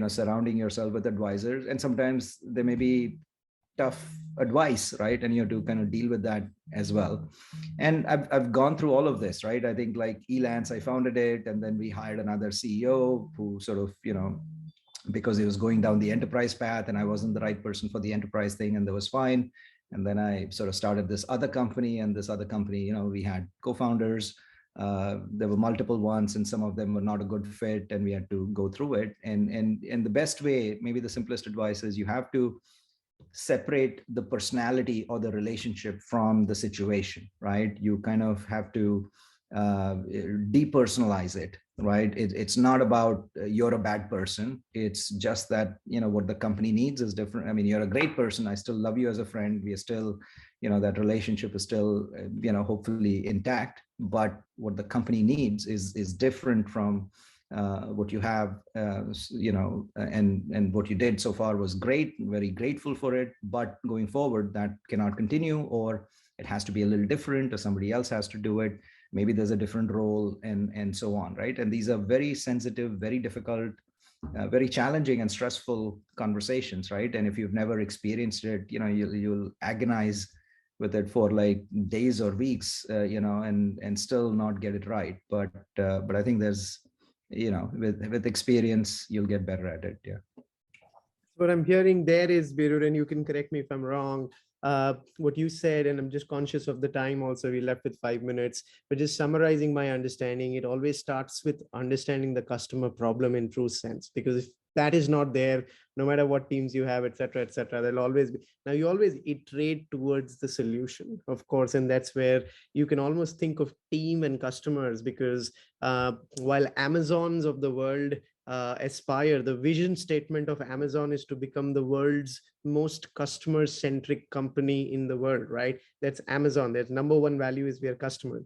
surrounding yourself with advisors, and sometimes there may be tough advice, right? And you have to kind of deal with that as well. And I've gone through all of this, right? I think like Elance, I founded it, and then we hired another CEO who sort of, because he was going down the enterprise path, and I wasn't the right person for the enterprise thing, and that was fine. And then I sort of started this other company, and this other company, we had co-founders. There were multiple ones, and some of them were not a good fit, and we had to go through it. And the best way, maybe the simplest advice, is you have to separate the personality or the relationship from the situation, right? You kind of have to depersonalize it, right? It's not about you're a bad person. It's just that, what the company needs is different. I mean, you're a great person. I still love you as a friend. We are still, that relationship is still, hopefully intact. But what the company needs is different from what you have, and what you did so far was great, very grateful for it. But going forward, that cannot continue, or it has to be a little different, or somebody else has to do it. Maybe there's a different role, and so on, right? And these are very sensitive, very difficult, very challenging and stressful conversations, right? And if you've never experienced it, you'll agonize with it for like days or weeks, and still not get it right. But I think there's, with experience, you'll get better at it. Yeah. What I'm hearing there is, Beerud, and you can correct me if I'm wrong, what you said, and I'm just conscious of the time also, we left with 5 minutes, but just summarizing my understanding, it always starts with understanding the customer problem in true sense, because if that is not there, no matter what teams you have, et cetera, there'll always be. Now, you always iterate towards the solution, of course, and that's where you can almost think of team and customers, because while Amazons of the world aspire, the vision statement of Amazon is to become the world's most customer-centric company in the world, right? That's Amazon. Their number one value is their customer.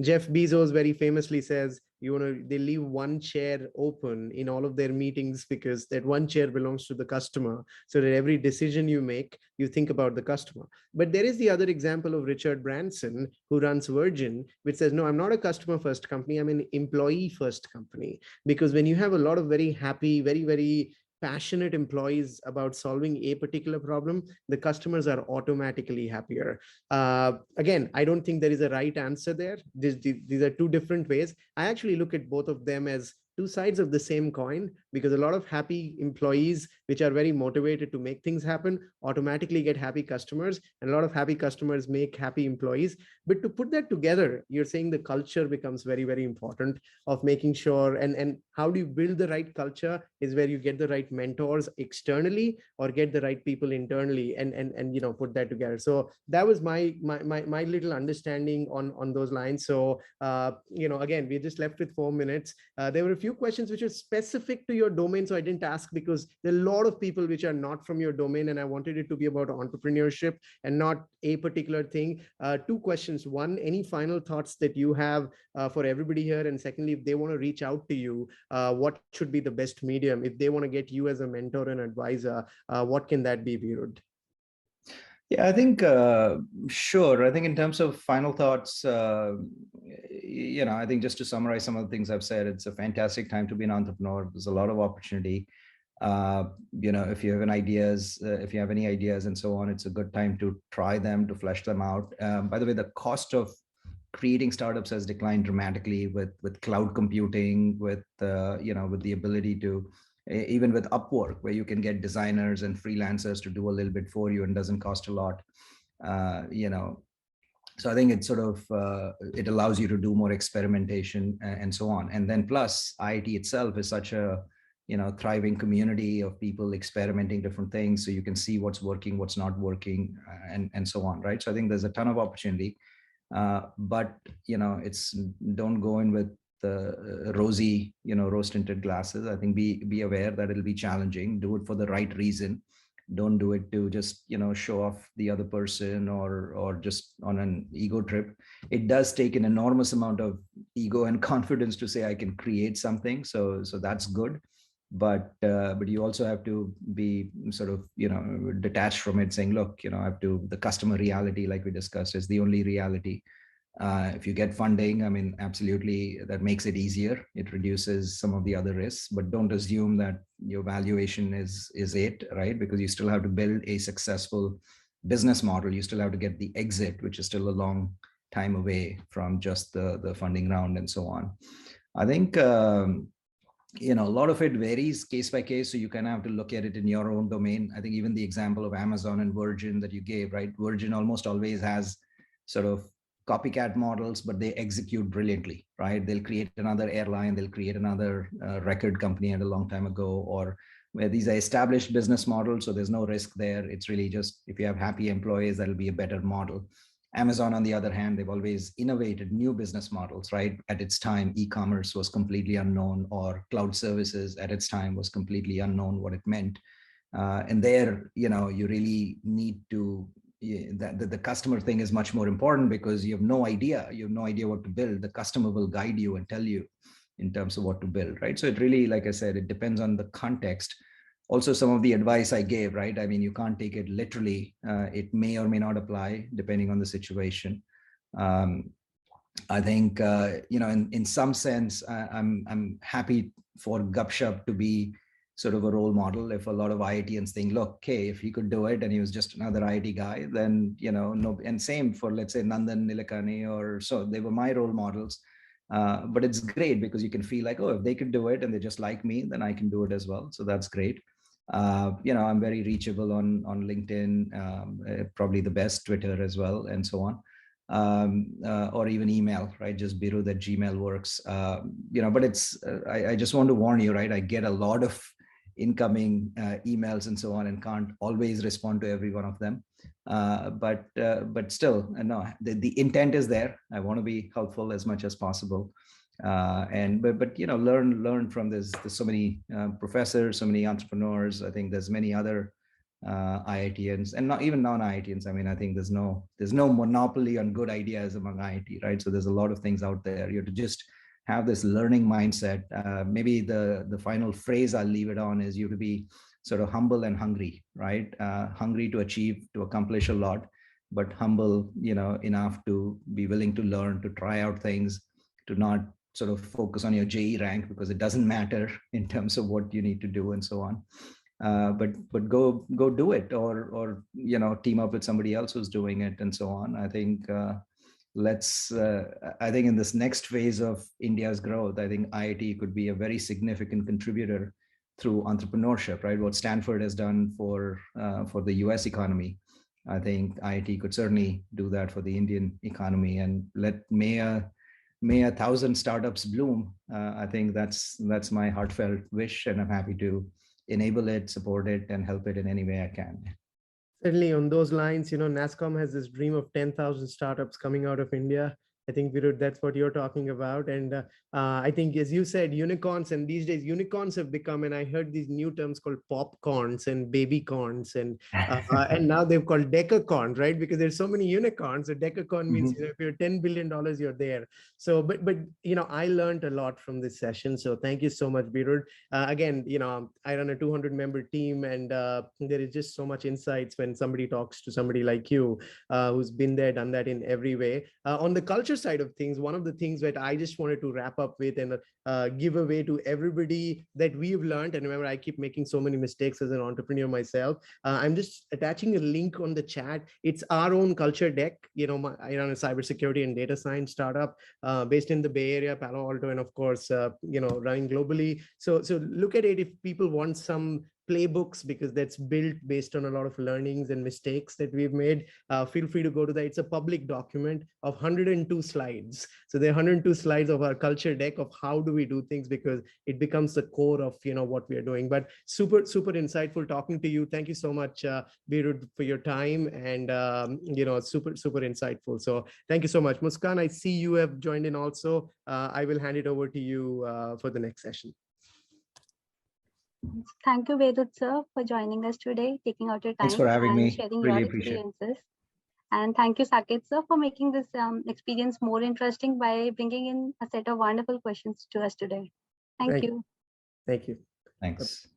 Jeff Bezos very famously says, they leave one chair open in all of their meetings, because that one chair belongs to the customer, so that every decision you make, you think about the customer. But there is the other example of Richard Branson, who runs Virgin, which says, no, I'm not a customer first company, I'm an employee first company. Because when you have a lot of very happy, very, very passionate employees about solving a particular problem, the customers are automatically happier. Again, I don't think there is a right answer there. These are two different ways. I actually look at both of them as two sides of the same coin, because a lot of happy employees, which are very motivated to make things happen, automatically get happy customers, and a lot of happy customers make happy employees. But to put that together, you're saying the culture becomes very, very important, of making sure, and how do you build the right culture is where you get the right mentors externally, or get the right people internally, and put that together. So that was my little understanding on those lines. So again, we just left with 4 minutes. There were a few questions which are specific to your domain. So I didn't ask because there are a lot of people which are not from your domain, and I wanted it to be about entrepreneurship and not a particular thing. Two questions. One, any final thoughts that you have for everybody here? And secondly, if they want to reach out to you, what should be the best medium? If they want to get you as a mentor and advisor, what can that be, Beerud? Yeah, I think, sure. I think in terms of final thoughts, I think just to summarize some of the things I've said, it's a fantastic time to be an entrepreneur. There's a lot of opportunity. If you have any ideas and so on, it's a good time to try them, to flesh them out. By the way, the cost of creating startups has declined dramatically with cloud computing, with the ability to, even with Upwork, where you can get designers and freelancers to do a little bit for you and doesn't cost a lot. So I think it's sort of, it allows you to do more experimentation and so on. And then plus IIT itself is such a, thriving community of people experimenting different things. So you can see what's working, what's not working, and so on, right? So I think there's a ton of opportunity, but, don't go in with the rosy, rose-tinted glasses. I think be aware that it'll be challenging. Do it for the right reason. Don't do it to just, show off the other person or just on an ego trip. It does take an enormous amount of ego and confidence to say I can create something. So that's good. But you also have to be sort of, detached from it, saying, look, the customer reality, like we discussed, is the only reality. If you get funding, I mean, absolutely, that makes it easier. It reduces some of the other risks, but don't assume that your valuation is it, right? Because you still have to build a successful business model. You still have to get the exit, which is still a long time away from just the funding round and so on. I think, a lot of it varies case by case. So you kind of have to look at it in your own domain. I think even the example of Amazon and Virgin that you gave, right? Virgin almost always has sort of copycat models, but they execute brilliantly, right? They'll create another airline, they'll create another record company a long time ago, or where these are established business models, so there's no risk there. It's really just, if you have happy employees, that'll be a better model. Amazon, on the other hand, they've always innovated new business models, right? At its time, e-commerce was completely unknown, or cloud services at its time was completely unknown what it meant. And there, you really need to, the customer thing is much more important, because you have no idea what to build. The customer will guide you and tell you in terms of what to build, right? So it really, like I said, it depends on the context. Also, some of the advice I gave, right? I mean, you can't take it literally. It may or may not apply depending on the situation. I think, in some sense, I'm happy for Gupshup to be sort of a role model. If a lot of IITians think, look, okay, if he could do it and he was just another IIT guy, then, no, and same for, let's say, Nandan Nilekani, or so, they were my role models. But it's great because you can feel like, oh, if they could do it and they're just like me, then I can do it as well. So that's great. I'm very reachable on LinkedIn, probably the best, Twitter as well, and so on. Or even email, right? Just Beerud at Gmail works. But it's, I just want to warn you, right? I get a lot of incoming emails and so on, and can't always respond to every one of them. But still, no, the intent is there. I want to be helpful as much as possible. But learn from this. There's so many professors, so many entrepreneurs. I think there's many other IITians, and not even non-IITians. I mean, I think there's no monopoly on good ideas among IIT, right? So there's a lot of things out there. You have to just have this learning mindset. Maybe the final phrase I'll leave it on is you to be sort of humble and hungry, right? Hungry to achieve, to accomplish a lot, but humble, enough to be willing to learn, to try out things, to not sort of focus on your JE rank, because it doesn't matter in terms of what you need to do and so on. But go do it, or team up with somebody else who's doing it and so on. I think I think in this next phase of India's growth, I think IIT could be a very significant contributor through entrepreneurship, right? What Stanford has done for the US economy, I think IIT could certainly do that for the Indian economy, and may 1,000 startups bloom. I think that's my heartfelt wish, and I'm happy to enable it, support it, and help it in any way I can. Certainly, on those lines, NASCOM has this dream of 10,000 startups coming out of India. I think, Beerud, that's what you're talking about. And I think, as you said, unicorns, and these days unicorns have become, and I heard these new terms called popcorns and babycorns, and now they've called decacorns, right? Because there's so many unicorns. A decacorn means if you're $10 billion, you're there. So, but I learned a lot from this session. So thank you so much, Beerud. Again, I run a 200-member team, and there is just so much insights when somebody talks to somebody like you, who's been there, done that in every way. On the culture side of things, one of the things that I just wanted to wrap up with and give away to everybody that we've learned, and remember, I keep making so many mistakes as an entrepreneur myself. I'm just attaching a link on the chat. It's our own culture deck. I run a cybersecurity and data science startup based in the Bay Area, Palo Alto, and of course, running globally. So look at it if people want some playbooks, because that's built based on a lot of learnings and mistakes that we've made. Feel free to go to that. It's a public document of 102 slides. So there are 102 slides of our culture deck of how do we do things, because it becomes the core of what we are doing. But super insightful talking to you. Thank you so much, Beerud, for your time, and super insightful. So thank you so much. Muskan, I see you have joined in also. I will hand it over to you for the next session. Thank you, Beerud sir, for joining us today, taking out your time. Thanks for having and me. sharing Really your appreciate it. experiences. And thank you, Saket sir, for making this experience more interesting by bringing in a set of wonderful questions to us today. Thank you. Thank you. Thanks.